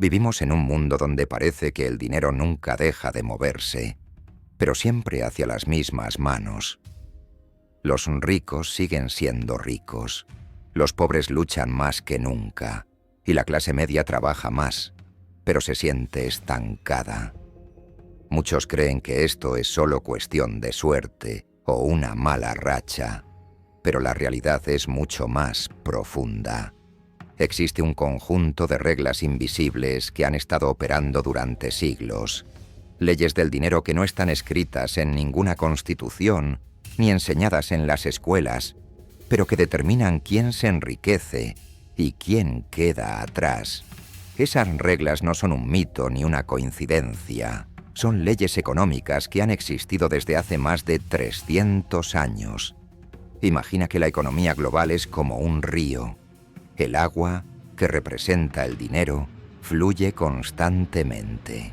Vivimos en un mundo donde parece que el dinero nunca deja de moverse, pero siempre hacia las mismas manos. Los ricos siguen siendo ricos, los pobres luchan más que nunca, y la clase media trabaja más, pero se siente estancada. Muchos creen que esto es solo cuestión de suerte o una mala racha, pero la realidad es mucho más profunda. Existe un conjunto de reglas invisibles que han estado operando durante siglos, leyes del dinero que no están escritas en ninguna constitución ni enseñadas en las escuelas, pero que determinan quién se enriquece y quién queda atrás. Esas reglas no son un mito ni una coincidencia, son leyes económicas que han existido desde hace más de 300 años. Imagina que la economía global es como un río. El agua, que representa el dinero, fluye constantemente.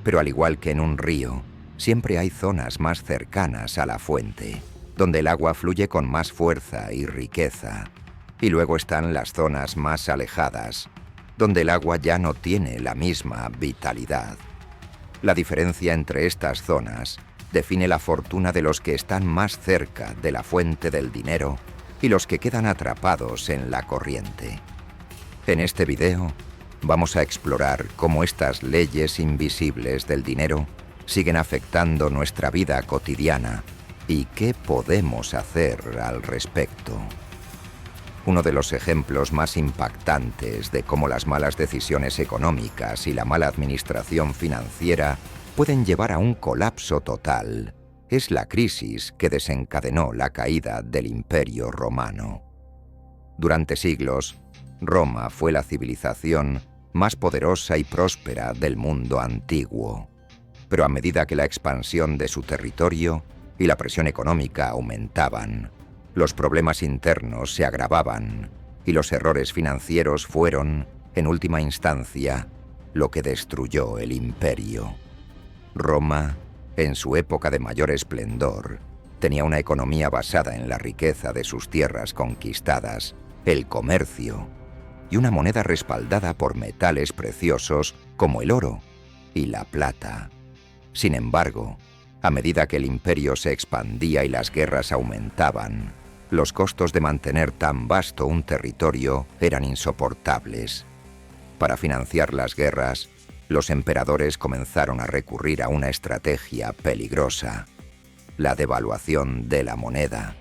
Pero al igual que en un río, siempre hay zonas más cercanas a la fuente, donde el agua fluye con más fuerza y riqueza. Y luego están las zonas más alejadas, donde el agua ya no tiene la misma vitalidad. La diferencia entre estas zonas define la fortuna de los que están más cerca de la fuente del dinero y los que quedan atrapados en la corriente. En este video vamos a explorar cómo estas leyes invisibles del dinero siguen afectando nuestra vida cotidiana y qué podemos hacer al respecto. Uno de los ejemplos más impactantes de cómo las malas decisiones económicas y la mala administración financiera pueden llevar a un colapso total es la crisis que desencadenó la caída del Imperio Romano. Durante siglos, Roma fue la civilización más poderosa y próspera del mundo antiguo. Pero a medida que la expansión de su territorio y la presión económica aumentaban, los problemas internos se agravaban y los errores financieros fueron, en última instancia, lo que destruyó el imperio. Roma, en su época de mayor esplendor, tenía una economía basada en la riqueza de sus tierras conquistadas, el comercio, y una moneda respaldada por metales preciosos como el oro y la plata. Sin embargo, a medida que el imperio se expandía y las guerras aumentaban, los costos de mantener tan vasto un territorio eran insoportables. Para financiar las guerras, los emperadores comenzaron a recurrir a una estrategia peligrosa: la devaluación de la moneda.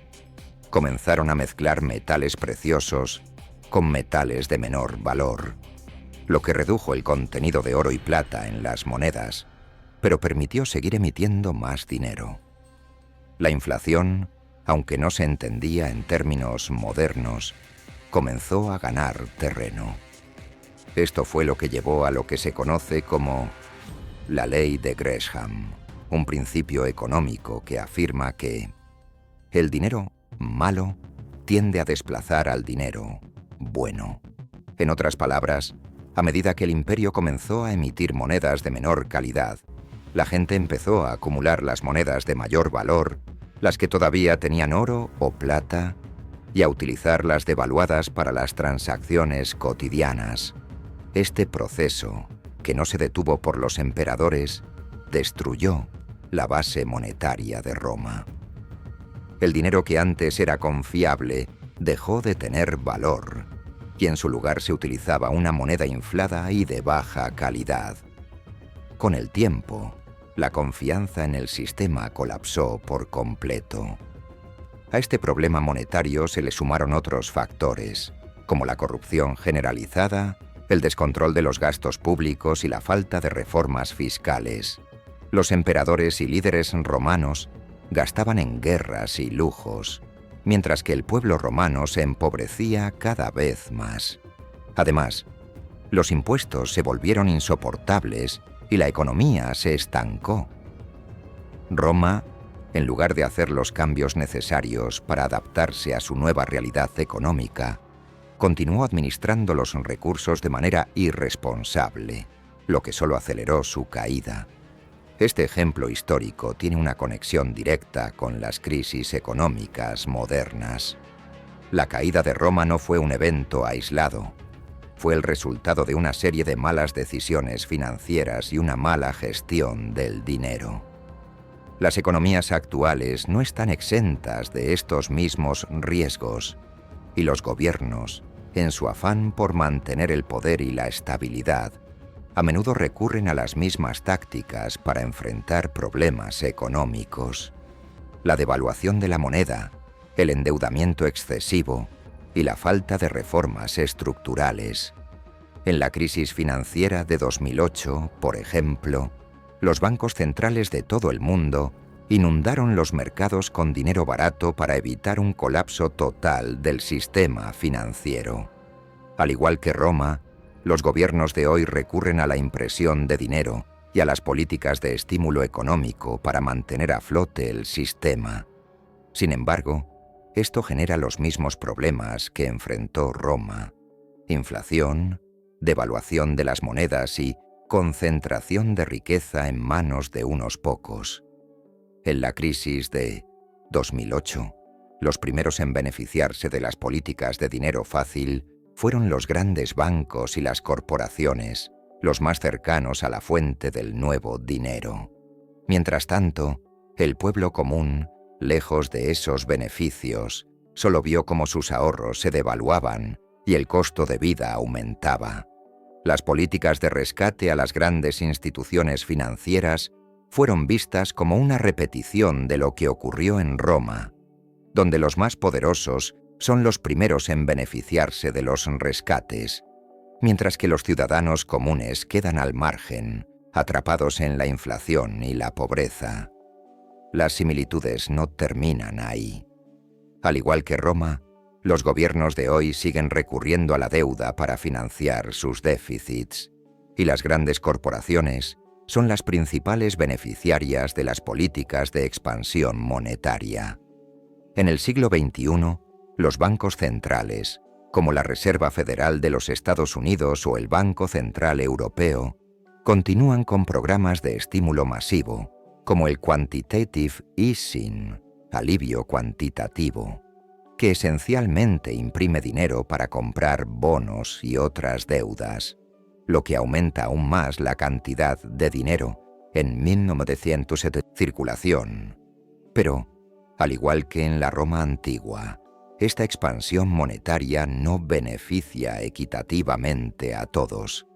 Comenzaron a mezclar metales preciosos con metales de menor valor, lo que redujo el contenido de oro y plata en las monedas, pero permitió seguir emitiendo más dinero. La inflación, aunque no se entendía en términos modernos, comenzó a ganar terreno. Esto fue lo que llevó a lo que se conoce como la ley de Gresham, un principio económico que afirma que el dinero malo tiende a desplazar al dinero bueno. En otras palabras, a medida que el imperio comenzó a emitir monedas de menor calidad, la gente empezó a acumular las monedas de mayor valor, las que todavía tenían oro o plata, y a utilizar las devaluadas para las transacciones cotidianas. Este proceso, que no se detuvo por los emperadores, destruyó la base monetaria de Roma. El dinero que antes era confiable dejó de tener valor, y en su lugar se utilizaba una moneda inflada y de baja calidad. Con el tiempo, la confianza en el sistema colapsó por completo. A este problema monetario se le sumaron otros factores, como la corrupción generalizada, el descontrol de los gastos públicos y la falta de reformas fiscales. Los emperadores y líderes romanos gastaban en guerras y lujos, mientras que el pueblo romano se empobrecía cada vez más. Además, los impuestos se volvieron insoportables y la economía se estancó. Roma, en lugar de hacer los cambios necesarios para adaptarse a su nueva realidad económica, continuó administrando los recursos de manera irresponsable, lo que solo aceleró su caída. Este ejemplo histórico tiene una conexión directa con las crisis económicas modernas. La caída de Roma no fue un evento aislado. fue el resultado de una serie de malas decisiones financieras y una mala gestión del dinero. Las economías actuales no están exentas de estos mismos riesgos, y los gobiernos, en su afán por mantener el poder y la estabilidad, a menudo recurren a las mismas tácticas para enfrentar problemas económicos. La devaluación de la moneda, el endeudamiento excesivo y la falta de reformas estructurales. En la crisis financiera de 2008, por ejemplo, los bancos centrales de todo el mundo inundaron los mercados con dinero barato para evitar un colapso total del sistema financiero. Al igual que Roma, los gobiernos de hoy recurren a la impresión de dinero y a las políticas de estímulo económico para mantener a flote el sistema. Sin embargo, esto genera los mismos problemas que enfrentó Roma: inflación, devaluación de las monedas y concentración de riqueza en manos de unos pocos. En la crisis de 2008, los primeros en beneficiarse de las políticas de dinero fácil fueron los grandes bancos y las corporaciones, los más cercanos a la fuente del nuevo dinero. Mientras tanto, el pueblo común, lejos de esos beneficios, solo vio cómo sus ahorros se devaluaban y el costo de vida aumentaba. Las políticas de rescate a las grandes instituciones financieras fueron vistas como una repetición de lo que ocurrió en Roma, donde los más poderosos son los primeros en beneficiarse de los rescates, mientras que los ciudadanos comunes quedan al margen, atrapados en la inflación y la pobreza. Las similitudes no terminan ahí. Al igual que Roma, los gobiernos de hoy siguen recurriendo a la deuda para financiar sus déficits, y las grandes corporaciones son las principales beneficiarias de las políticas de expansión monetaria. En el siglo XXI, los bancos centrales, como la Reserva Federal de los Estados Unidos o el Banco Central Europeo, continúan con programas de estímulo masivo, como el Quantitative Easing, alivio cuantitativo, que esencialmente imprime dinero para comprar bonos y otras deudas, lo que aumenta aún más la cantidad de dinero en 1970 circulación. Pero, al igual que en la Roma antigua, esta expansión monetaria no beneficia equitativamente a todos.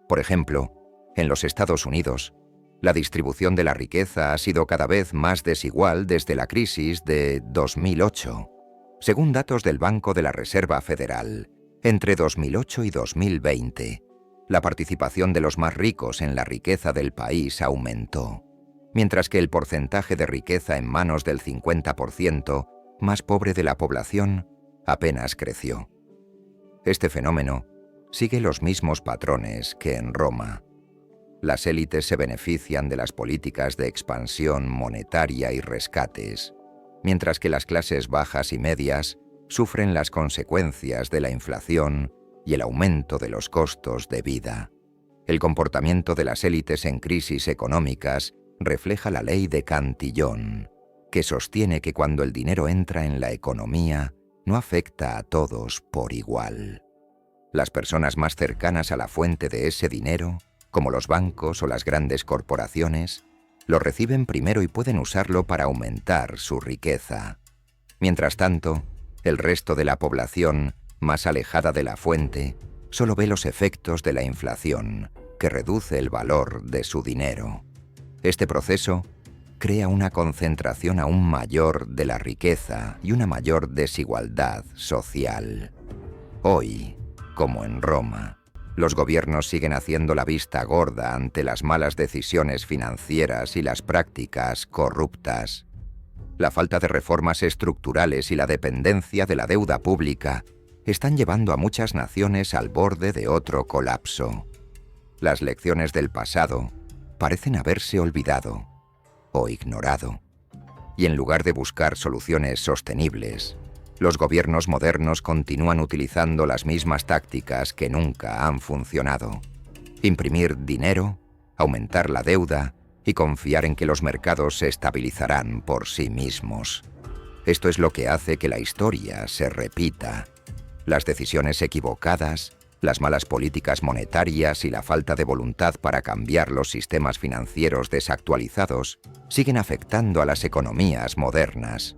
Por ejemplo, en los Estados Unidos, la distribución de la riqueza ha sido cada vez más desigual desde la crisis de 2008. Según datos del Banco de la Reserva Federal, entre 2008 y 2020, la participación de los más ricos en la riqueza del país aumentó, mientras que el porcentaje de riqueza en manos del 50% más pobre de la población apenas creció. Este fenómeno sigue los mismos patrones que en Roma. Las élites se benefician de las políticas de expansión monetaria y rescates, mientras que las clases bajas y medias sufren las consecuencias de la inflación y el aumento de los costos de vida. El comportamiento de las élites en crisis económicas refleja la ley de Cantillon, que sostiene que cuando el dinero entra en la economía, no afecta a todos por igual. Las personas más cercanas a la fuente de ese dinero, como los bancos o las grandes corporaciones, lo reciben primero y pueden usarlo para aumentar su riqueza. Mientras tanto, el resto de la población, más alejada de la fuente, solo ve los efectos de la inflación, que reduce el valor de su dinero. Este proceso crea una concentración aún mayor de la riqueza y una mayor desigualdad social. Hoy, como en Roma, los gobiernos siguen haciendo la vista gorda ante las malas decisiones financieras y las prácticas corruptas. La falta de reformas estructurales y la dependencia de la deuda pública están llevando a muchas naciones al borde de otro colapso. Las lecciones del pasado parecen haberse olvidado o ignorado, y en lugar de buscar soluciones sostenibles, los gobiernos modernos continúan utilizando las mismas tácticas que nunca han funcionado: imprimir dinero, aumentar la deuda y confiar en que los mercados se estabilizarán por sí mismos. Esto es lo que hace que la historia se repita. Las decisiones equivocadas, Las malas políticas monetarias y la falta de voluntad para cambiar los sistemas financieros desactualizados siguen afectando a las economías modernas.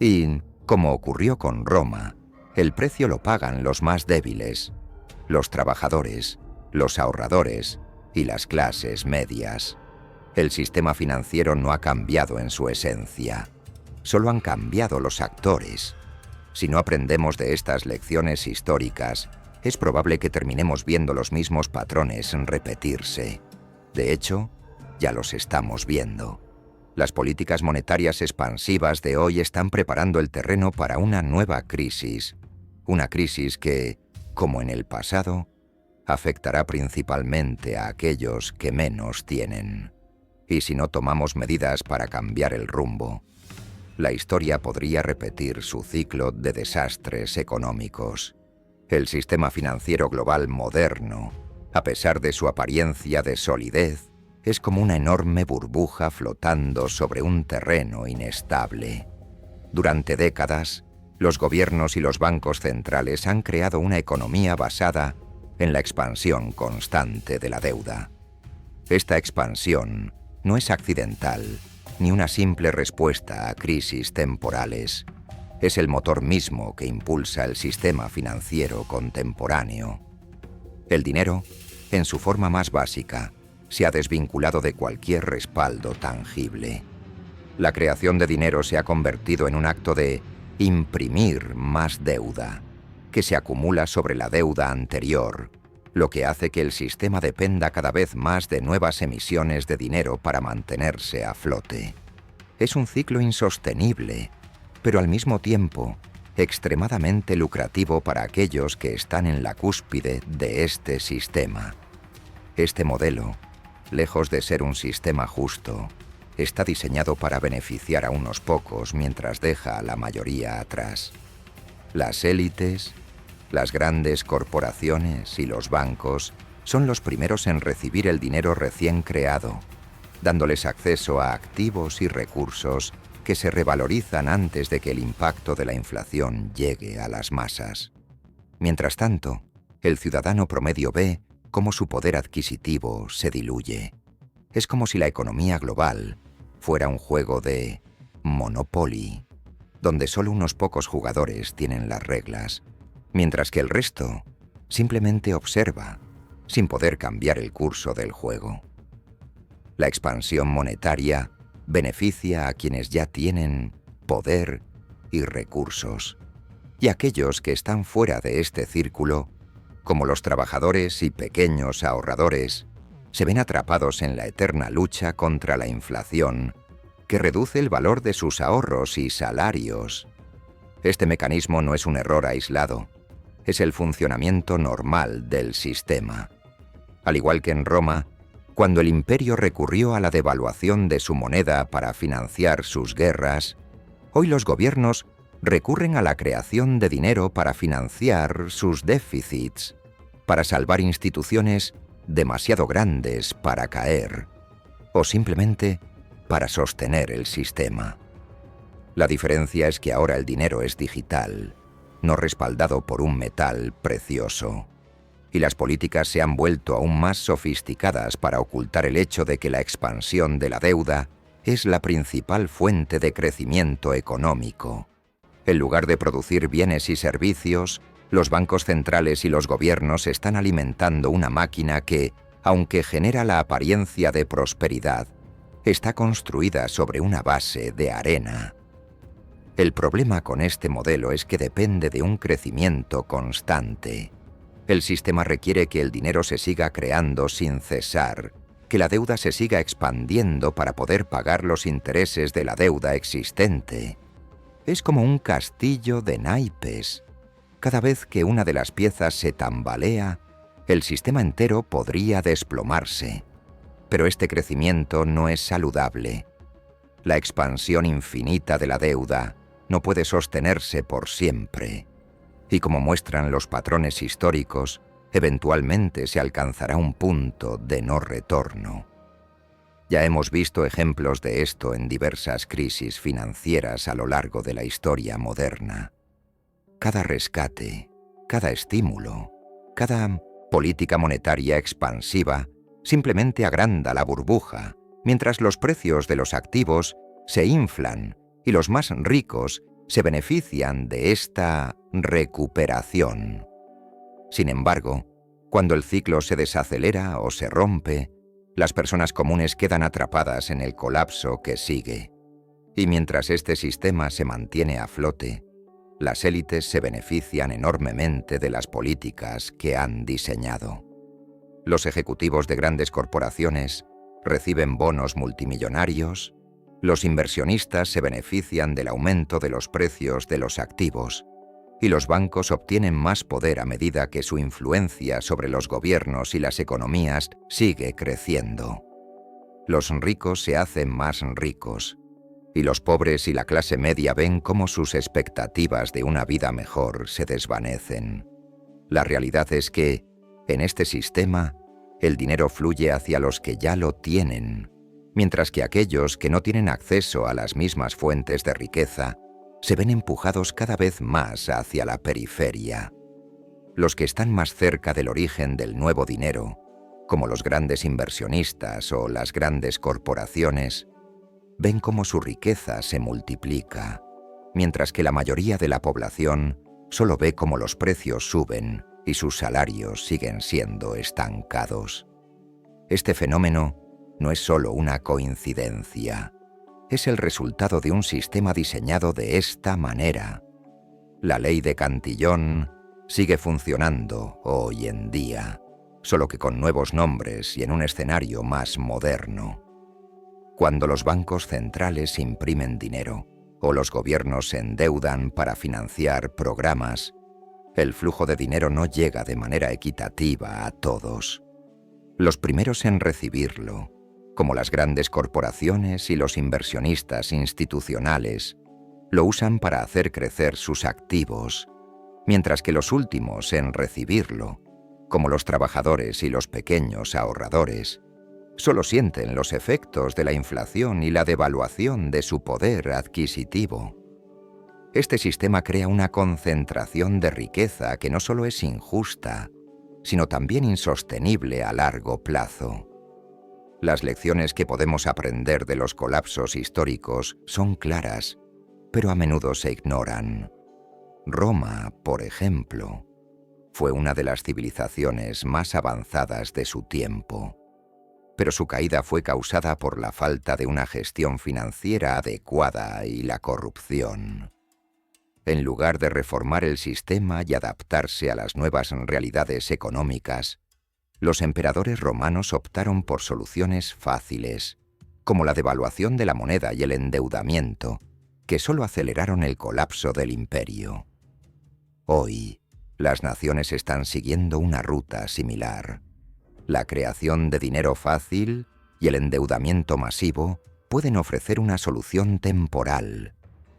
Y, como ocurrió con Roma, el precio lo pagan los más débiles, los trabajadores, los ahorradores y las clases medias. El sistema financiero no ha cambiado en su esencia, solo han cambiado los actores. Si no aprendemos de estas lecciones históricas, es probable que terminemos viendo los mismos patrones repetirse. De hecho, ya los estamos viendo. Las políticas monetarias expansivas de hoy están preparando el terreno para una nueva crisis. Una crisis que, como en el pasado, afectará principalmente a aquellos que menos tienen. Y si no tomamos medidas para cambiar el rumbo, la historia podría repetir su ciclo de desastres económicos. El sistema financiero global moderno, a pesar de su apariencia de solidez, es como una enorme burbuja flotando sobre un terreno inestable. Durante décadas, los gobiernos y los bancos centrales han creado una economía basada en la expansión constante de la deuda. Esta expansión no es accidental, ni una simple respuesta a crisis temporales. Es el motor mismo que impulsa el sistema financiero contemporáneo. El dinero, en su forma más básica, se ha desvinculado de cualquier respaldo tangible. La creación de dinero se ha convertido en un acto de imprimir más deuda, que se acumula sobre la deuda anterior, lo que hace que el sistema dependa cada vez más de nuevas emisiones de dinero para mantenerse a flote. Es un ciclo insostenible, pero al mismo tiempo extremadamente lucrativo para aquellos que están en la cúspide de este sistema. Este modelo, lejos de ser un sistema justo, está diseñado para beneficiar a unos pocos mientras deja a la mayoría atrás. Las élites, las grandes corporaciones y los bancos son los primeros en recibir el dinero recién creado, dándoles acceso a activos y recursos que se revalorizan antes de que el impacto de la inflación llegue a las masas. Mientras tanto, el ciudadano promedio ve cómo su poder adquisitivo se diluye. Es como si la economía global fuera un juego de Monopoly, donde solo unos pocos jugadores tienen las reglas, mientras que el resto simplemente observa, sin poder cambiar el curso del juego. La expansión monetaria beneficia a quienes ya tienen poder y recursos, y aquellos que están fuera de este círculo, como los trabajadores y pequeños ahorradores, se ven atrapados en la eterna lucha contra la inflación, que reduce el valor de sus ahorros y salarios. Este mecanismo no es un error aislado, es el funcionamiento normal del sistema. Al igual que en Roma, cuando el imperio recurrió a la devaluación de su moneda para financiar sus guerras, hoy los gobiernos recurren a la creación de dinero para financiar sus déficits, para salvar instituciones demasiado grandes para caer, o simplemente para sostener el sistema. La diferencia es que ahora el dinero es digital, no respaldado por un metal precioso, y las políticas se han vuelto aún más sofisticadas para ocultar el hecho de que la expansión de la deuda es la principal fuente de crecimiento económico. En lugar de producir bienes y servicios, los bancos centrales y los gobiernos están alimentando una máquina que, aunque genera la apariencia de prosperidad, está construida sobre una base de arena. El problema con este modelo es que depende de un crecimiento constante. El sistema requiere que el dinero se siga creando sin cesar, que la deuda se siga expandiendo para poder pagar los intereses de la deuda existente. Es como un castillo de naipes. Cada vez que una de las piezas se tambalea, el sistema entero podría desplomarse. Pero este crecimiento no es saludable. La expansión infinita de la deuda no puede sostenerse por siempre. Y como muestran los patrones históricos, eventualmente se alcanzará un punto de no retorno. Ya hemos visto ejemplos de esto en diversas crisis financieras a lo largo de la historia moderna. Cada rescate, cada estímulo, Cada política monetaria expansiva simplemente agranda la burbuja, mientras los precios de los activos se inflan y los más ricos se benefician de esta recuperación. Sin embargo, cuando el ciclo se desacelera o se rompe, las personas comunes quedan atrapadas en el colapso que sigue. Y mientras este sistema se mantiene a flote, las élites se benefician enormemente de las políticas que han diseñado. Los ejecutivos de grandes corporaciones reciben bonos multimillonarios, los inversionistas se benefician del aumento de los precios de los activos, y los bancos obtienen más poder a medida que su influencia sobre los gobiernos y las economías sigue creciendo. Los ricos se hacen más ricos, y los pobres y la clase media ven cómo sus expectativas de una vida mejor se desvanecen. La realidad es que, en este sistema, el dinero fluye hacia los que ya lo tienen, mientras que aquellos que no tienen acceso a las mismas fuentes de riqueza se ven empujados cada vez más hacia la periferia. Los que están más cerca del origen del nuevo dinero, como los grandes inversionistas o las grandes corporaciones, ven cómo su riqueza se multiplica, mientras que la mayoría de la población solo ve cómo los precios suben y sus salarios siguen siendo estancados. Este fenómeno no es solo una coincidencia, es el resultado de un sistema diseñado de esta manera. La ley de Cantillon sigue funcionando hoy en día, solo que con nuevos nombres y en un escenario más moderno. Cuando los bancos centrales imprimen dinero o los gobiernos se endeudan para financiar programas, el flujo de dinero no llega de manera equitativa a todos. Los primeros en recibirlo, como las grandes corporaciones y los inversionistas institucionales, lo usan para hacer crecer sus activos, mientras que los últimos en recibirlo, como los trabajadores y los pequeños ahorradores, solo sienten los efectos de la inflación y la devaluación de su poder adquisitivo. Este sistema crea una concentración de riqueza que no solo es injusta, sino también insostenible a largo plazo. Las lecciones que podemos aprender de los colapsos históricos son claras, pero a menudo se ignoran. Roma, por ejemplo, fue una de las civilizaciones más avanzadas de su tiempo, pero su caída fue causada por la falta de una gestión financiera adecuada y la corrupción. En lugar de reformar el sistema y adaptarse a las nuevas realidades económicas, los emperadores romanos optaron por soluciones fáciles, como la devaluación de la moneda y el endeudamiento, que solo aceleraron el colapso del imperio. Hoy, las naciones están siguiendo una ruta similar. La creación de dinero fácil y el endeudamiento masivo pueden ofrecer una solución temporal,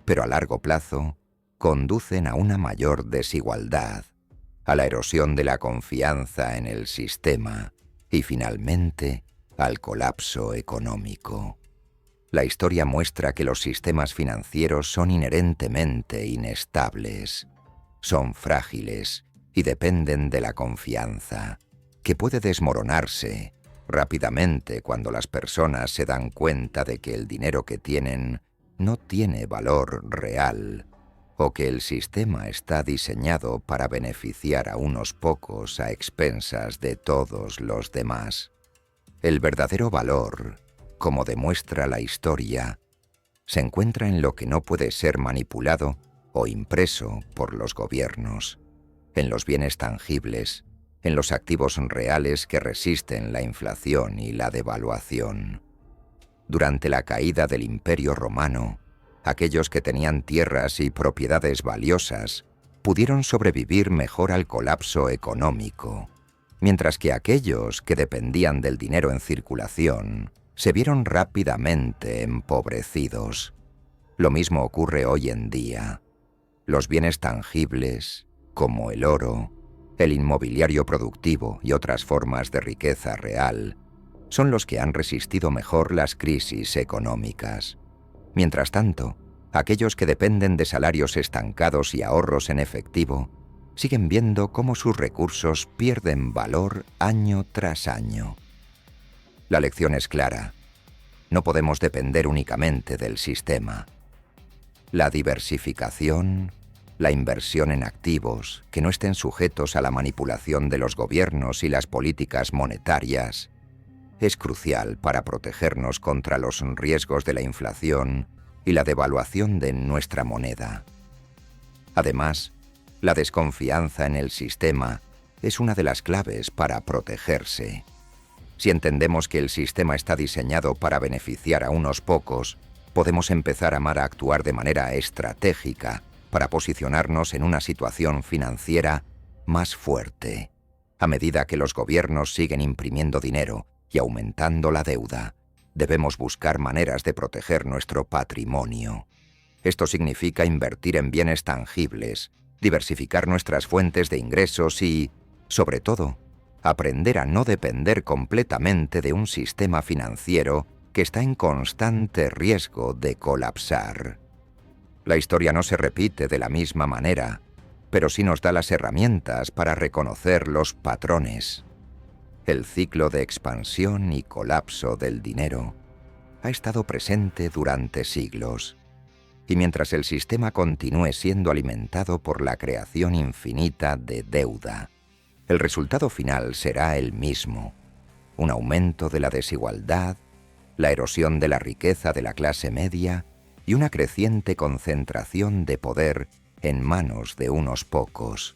pero a largo plazo conducen a una mayor desigualdad, a la erosión de la confianza en el sistema y finalmente al colapso económico. La historia muestra que los sistemas financieros son inherentemente inestables, son frágiles y dependen de la confianza, que puede desmoronarse rápidamente cuando las personas se dan cuenta de que el dinero que tienen no tiene valor real, o que el sistema está diseñado para beneficiar a unos pocos a expensas de todos los demás. El verdadero valor, como demuestra la historia, se encuentra en lo que no puede ser manipulado o impreso por los gobiernos, en los bienes tangibles, en los activos reales que resisten la inflación y la devaluación. Durante la caída del Imperio Romano, aquellos que tenían tierras y propiedades valiosas pudieron sobrevivir mejor al colapso económico, mientras que aquellos que dependían del dinero en circulación se vieron rápidamente empobrecidos. Lo mismo ocurre hoy en día. Los bienes tangibles, como el oro, el inmobiliario productivo y otras formas de riqueza real, son los que han resistido mejor las crisis económicas. Mientras tanto, aquellos que dependen de salarios estancados y ahorros en efectivo siguen viendo cómo sus recursos pierden valor año tras año. La lección es clara. No podemos depender únicamente del sistema. La diversificación, la inversión en activos que no estén sujetos a la manipulación de los gobiernos y las políticas monetarias es crucial para protegernos contra los riesgos de la inflación y la devaluación de nuestra moneda. Además, la desconfianza en el sistema es una de las claves para protegerse. Si entendemos que el sistema está diseñado para beneficiar a unos pocos, podemos empezar a actuar de manera estratégica para posicionarnos en una situación financiera más fuerte. A medida que los gobiernos siguen imprimiendo dinero y aumentando la deuda, debemos buscar maneras de proteger nuestro patrimonio. Esto significa invertir en bienes tangibles, diversificar nuestras fuentes de ingresos y, sobre todo, aprender a no depender completamente de un sistema financiero que está en constante riesgo de colapsar. La historia no se repite de la misma manera, pero sí nos da las herramientas para reconocer los patrones. El ciclo de expansión y colapso del dinero ha estado presente durante siglos, y mientras el sistema continúe siendo alimentado por la creación infinita de deuda, el resultado final será el mismo: un aumento de la desigualdad, la erosión de la riqueza de la clase media y una creciente concentración de poder en manos de unos pocos.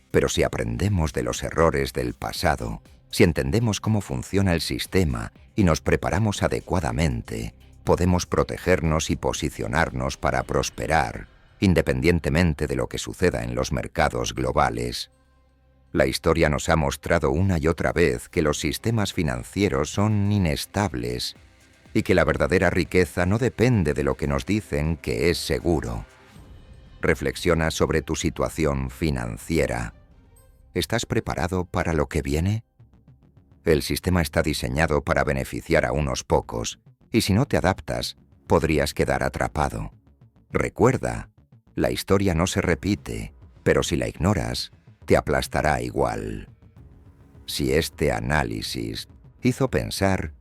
Pero si aprendemos de los errores del pasado, si entendemos cómo funciona el sistema y nos preparamos adecuadamente, podemos protegernos y posicionarnos para prosperar, independientemente de lo que suceda en los mercados globales. La historia nos ha mostrado una y otra vez que los sistemas financieros son inestables y que la verdadera riqueza no depende de lo que nos dicen que es seguro. Reflexiona sobre tu situación financiera. ¿Estás preparado para lo que viene? El sistema está diseñado para beneficiar a unos pocos, y si no te adaptas, podrías quedar atrapado. Recuerda, la historia no se repite, pero si la ignoras, te aplastará igual. Si este análisis hizo pensar,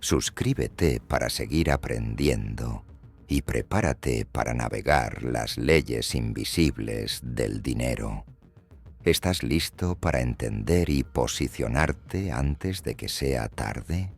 suscríbete para seguir aprendiendo y prepárate para navegar las leyes invisibles del dinero. ¿Estás listo para entender y posicionarte antes de que sea tarde?